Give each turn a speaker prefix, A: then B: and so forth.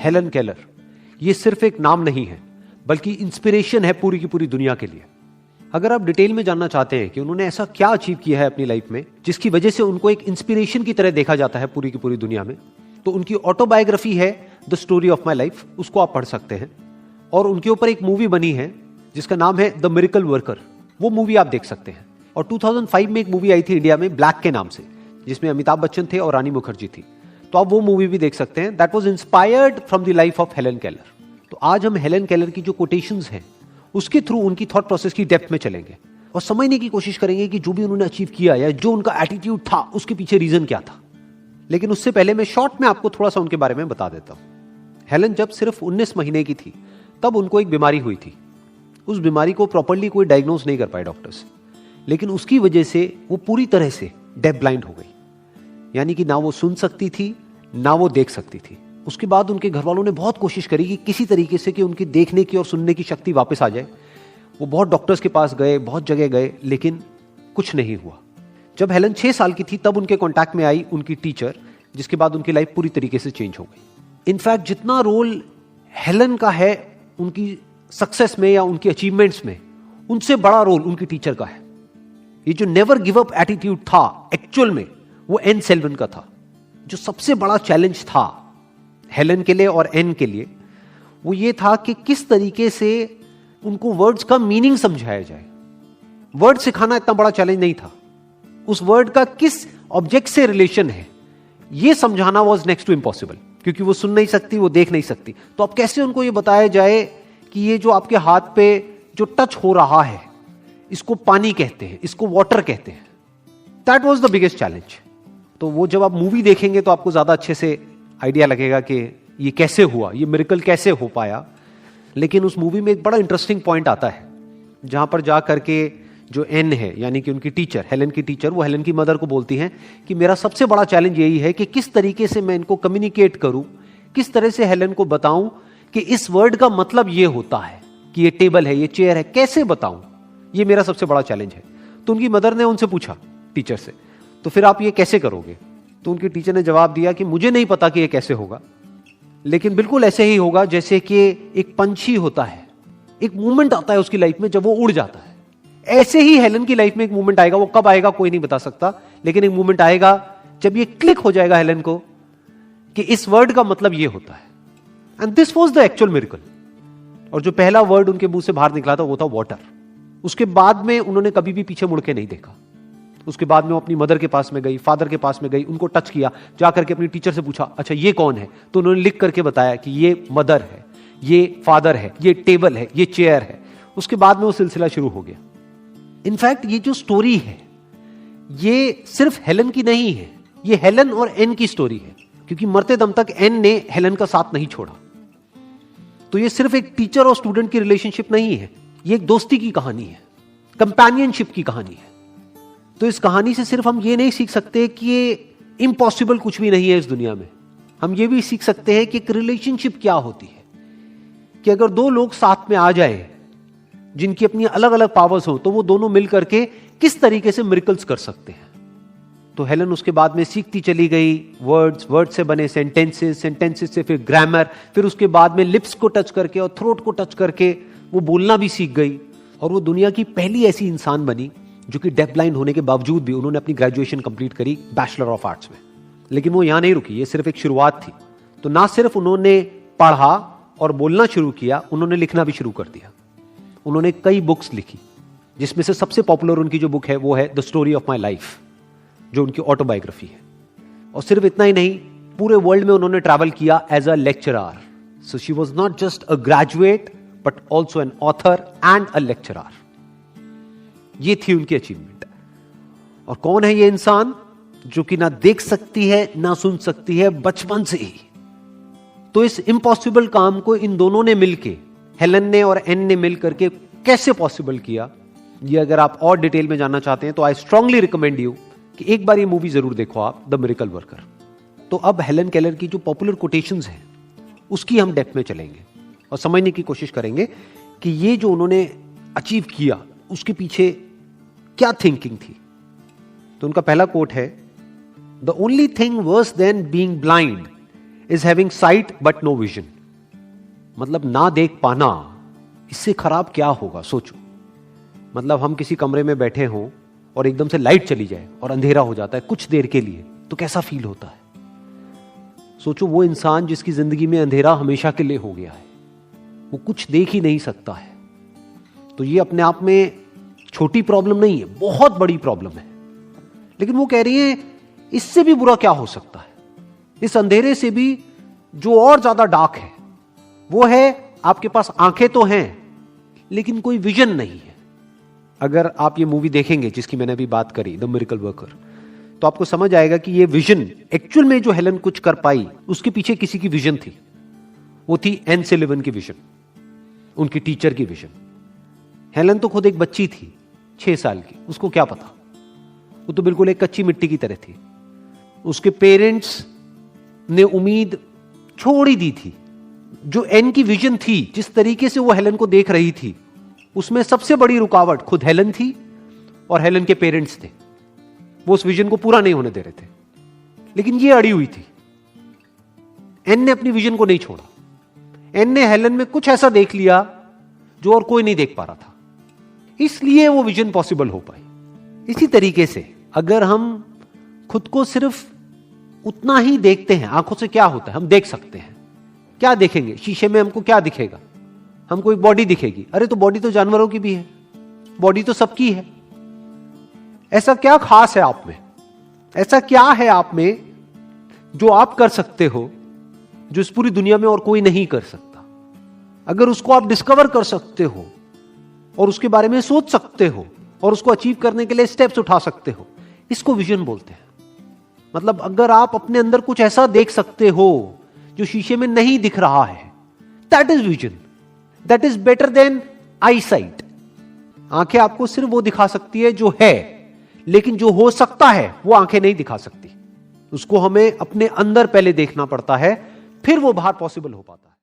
A: Helen Keller, ये सिर्फ एक नाम नहीं है बल्कि इंस्पिरेशन है पूरी की पूरी दुनिया के लिए। अगर आप डिटेल में जानना चाहते हैं कि उन्होंने ऐसा क्या अचीव किया है अपनी लाइफ में जिसकी वजह से उनको एक इंस्पिरेशन की तरह देखा जाता है पूरी की पूरी दुनिया में, तो उनकी ऑटोबायोग्राफी है the story of my life, उसको आप पढ़ सकते हैं। और उनके ऊपर एक मूवी बनी है जिसका नाम है द मिरेकल वर्कर, वो मूवी आप देख सकते हैं। और 2005 में एक मूवी आई थी इंडिया में ब्लैक के नाम से, जिसमें अमिताभ बच्चन थे और रानी मुखर्जी थी, तो आप वो मूवी भी देख सकते हैं। That was inspired from the life of Helen Keller. तो आज हम हेलन केलर की जो कोटेशंस हैं उसके थ्रू उनकी थॉट प्रोसेस की डेप्थ में चलेंगे और समझने की कोशिश करेंगे कि जो भी उन्होंने अचीव किया या जो उनका एटीट्यूड था उसके पीछे रीजन क्या था। लेकिन उससे पहले मैं शॉर्ट में आपको थोड़ा सा उनके बारे में बता देता हूं। हेलन जब सिर्फ 19 महीने की थी तब उनको एक बीमारी हुई थी। उस बीमारी को प्रॉपर्ली कोई डायग्नोज नहीं कर पाए डॉक्टर्स, लेकिन उसकी वजह से वो पूरी तरह से डेफ ब्लाइंड हो गई, यानी कि ना वो सुन सकती थी ना वो देख सकती थी। उसके बाद उनके घर वालों ने बहुत कोशिश करी कि किसी तरीके से कि उनकी देखने की और सुनने की शक्ति वापस आ जाए। वो बहुत डॉक्टर्स के पास गए, बहुत जगह गए, लेकिन कुछ नहीं हुआ। जब हेलन 6 साल की थी तब उनके कांटेक्ट में आई उनकी टीचर, जिसके बाद उनकी लाइफ पूरी तरीके से चेंज हो गई। इनफैक्ट जितना रोल हेलन का है उनकी सक्सेस में या उनकी अचीवमेंट्स में, उनसे बड़ा रोल उनकी टीचर का है। ये जो नेवर गिव अप एटीट्यूड था एक्चुअल में वो एन सेल्वन का था। जो सबसे बड़ा चैलेंज था हेलन के लिए और एन के लिए वो ये था कि किस तरीके से उनको वर्ड्स का मीनिंग समझाया जाए। वर्ड सिखाना इतना बड़ा चैलेंज नहीं था, उस वर्ड का किस ऑब्जेक्ट से रिलेशन है ये समझाना वाज नेक्स्ट टू इम्पॉसिबल, क्योंकि वो सुन नहीं सकती, वो देख नहीं सकती। तो अब कैसे उनको ये बताया जाए कि ये जो आपके हाथ पे जो टच हो रहा है इसको पानी कहते हैं, इसको वाटर कहते हैं। That was the biggest challenge. तो वो जब आप मूवी देखेंगे तो आपको ज्यादा अच्छे से आइडिया लगेगा कि ये कैसे हुआ, ये मिरेकल कैसे हो पाया। लेकिन उस मूवी में एक बड़ा इंटरेस्टिंग पॉइंट आता है जहां पर जा करके जो एन है यानी कि उनकी टीचर, हेलन की टीचर, वो हेलन की मदर को बोलती हैं कि मेरा सबसे बड़ा चैलेंज यही है कि किस तरीके से मैं इनको कम्युनिकेट करूं, किस तरह से हेलन को बताऊं कि इस वर्ड का मतलब ये होता है कि ये टेबल है, ये चेयर है, कैसे बताऊं, ये मेरा सबसे बड़ा चैलेंज है। तो उनकी मदर ने उनसे पूछा टीचर से, तो फिर आप ये कैसे करोगे? तो उनकी टीचर ने जवाब दिया कि मुझे नहीं पता कि ये कैसे होगा, लेकिन बिल्कुल ऐसे ही होगा जैसे कि एक पंछी होता है, एक मूवमेंट आता है उसकी लाइफ में जब वो उड़ जाता है, ऐसे ही हेलन की लाइफ में एक मूवमेंट आएगा। वो कब आएगा कोई नहीं बता सकता, लेकिन एक मूवमेंट आएगा जब ये क्लिक हो जाएगा हेलन को कि इस वर्ड का मतलब ये होता है। And this was the actual miracle. और जो पहला वर्ड उनके मुंह से बाहर निकला था वो था वाटर। उसके बाद में उन्होंने कभी भी पीछे मुड़ के नहीं देखा। उसके बाद में वो अपनी मदर के पास में गई, फादर के पास में गई, उनको टच किया, जाकर के अपनी टीचर से पूछा अच्छा ये कौन है? तो उन्होंने लिख करके बताया कि ये मदर है, ये फादर है, ये टेबल है, ये चेयर है। उसके बाद में वो सिलसिला शुरू हो गया। इनफैक्ट ये जो स्टोरी है ये सिर्फ हेलन की नहीं है, ये हेलन और एन की स्टोरी है, क्योंकि मरते दम तक एन ने हेलन का साथ नहीं छोड़ा। तो ये सिर्फ एक टीचर और स्टूडेंट की रिलेशनशिप नहीं है, ये एक दोस्ती की कहानी है, कंपेनियनशिप की कहानी है। तो इस कहानी से सिर्फ हम ये नहीं सीख सकते कि ये इम्पॉसिबल कुछ भी नहीं है इस दुनिया में, हम ये भी सीख सकते हैं कि एक रिलेशनशिप क्या होती है, कि अगर दो लोग साथ में आ जाए जिनकी अपनी अलग अलग पावर्स हो तो वो दोनों मिल करके किस तरीके से मिरेकल्स कर सकते हैं। तो हेलन उसके बाद में सीखती चली गई वर्ड्स, वर्ड से बने सेंटेंसेस, सेंटेंसेस से फिर ग्रामर, फिर उसके बाद में लिप्स को टच करके और थ्रोट को टच करके वो बोलना भी सीख गई। और वो दुनिया की पहली ऐसी इंसान बनी जो कि डेफ ब्लाइंड होने के बावजूद भी उन्होंने अपनी ग्रेजुएशन कंप्लीट करी बैचलर ऑफ आर्ट्स में। लेकिन वो यहां नहीं रुकी, ये सिर्फ एक शुरुआत थी। तो ना सिर्फ उन्होंने पढ़ा और बोलना शुरू किया, उन्होंने लिखना भी शुरू कर दिया। उन्होंने कई बुक्स लिखी, जिसमें से सबसे पॉपुलर उनकी जो बुक है वो है the story of my life, जो उनकी ऑटोबायोग्राफी है। और सिर्फ इतना ही नहीं, पूरे वर्ल्ड में उन्होंने ट्रैवल किया as a lecturer. So she was not just a graduate but also an author and a lecturer. ये थी उनकी अचीवमेंट। और कौन है ये इंसान जो कि ना देख सकती है ना सुन सकती है बचपन से ही? तो इस इम्पॉसिबल काम को इन दोनों ने मिलके, हेलन ने और एन ने मिल करके कैसे पॉसिबल किया, ये अगर आप और डिटेल में जानना चाहते हैं तो आई स्ट्रांगली रिकमेंड यू कि एक बार ये मूवी जरूर देखो आप, द मिरेकल वर्कर। तो अब हेलन केलर की जो पॉपुलर कोटेशंस हैं उसकी हम डेप्थ में चलेंगे और समझने की कोशिश करेंगे कि ये जो उन्होंने अचीव किया उसके पीछे क्या थिंकिंग थी। तो उनका पहला कोट है, the only thing worse than being blind is having sight but no vision. मतलब ना देख पाना, इससे खराब क्या होगा सोचो। मतलब हम किसी कमरे में बैठे हों और एकदम से लाइट चली जाए और अंधेरा हो जाता है कुछ देर के लिए, तो कैसा फील होता है। सोचो वो इंसान जिसकी जिंदगी में अंधेरा हमेशा के लिए हो गया है, वो कुछ देख ही नहीं सकता है। तो ये अपने आप में छोटी प्रॉब्लम नहीं है, बहुत बड़ी प्रॉब्लम है। लेकिन वो कह रही है इससे भी बुरा क्या हो सकता है, इस अंधेरे से भी जो और ज्यादा डार्क है वो है आपके पास आंखें तो हैं लेकिन कोई विजन नहीं है। अगर आप ये मूवी देखेंगे जिसकी मैंने अभी बात करी, द मिरेकल वर्कर, तो आपको समझ आएगा कि ये विजन एक्चुअल में जो हेलन कुछ कर पाई उसके पीछे किसी की विजन थी। वो थी एन सुलिवन की विजन, उनकी टीचर की विजन। हेलन तो खुद एक बच्ची थी 6 साल की, उसको क्या पता, वो तो बिल्कुल एक कच्ची मिट्टी की तरह थी। उसके पेरेंट्स ने उम्मीद छोड़ ही दी थी। जो एन की विजन थी, जिस तरीके से वो हेलन को देख रही थी, उसमें सबसे बड़ी रुकावट खुद हेलन थी और हेलन के पेरेंट्स थे। वो उस विजन को पूरा नहीं होने दे रहे थे, लेकिन ये अड़ी हुई थी। एन ने अपनी विजन को नहीं छोड़ा। एन ने हेलन में कुछ ऐसा देख लिया जो और कोई नहीं देख पा रहा था, इसलिए वो विजन पॉसिबल हो पाई। इसी तरीके से अगर हम खुद को सिर्फ उतना ही देखते हैं, आंखों से क्या होता है, हम देख सकते हैं। क्या देखेंगे शीशे में, हमको क्या दिखेगा, हमको एक बॉडी दिखेगी। अरे तो बॉडी तो जानवरों की भी है, बॉडी तो सबकी है। ऐसा क्या खास है आप में, ऐसा क्या है आप में जो आप कर सकते हो जो इस पूरी दुनिया में और कोई नहीं कर सकता। अगर उसको आप डिस्कवर कर सकते हो और उसके बारे में सोच सकते हो और उसको अचीव करने के लिए स्टेप्स उठा सकते हो, इसको विजन बोलते हैं। मतलब अगर आप अपने अंदर कुछ ऐसा देख सकते हो जो शीशे में नहीं दिख रहा है, that is vision, that is better than eyesight. आंखें आपको सिर्फ वो दिखा सकती है जो है, लेकिन जो हो सकता है वो आंखें नहीं दिखा सकती। उसको हमें अपने अंदर पहले देखना पड़ता है, फिर वो बाहर पॉसिबल हो पाता है।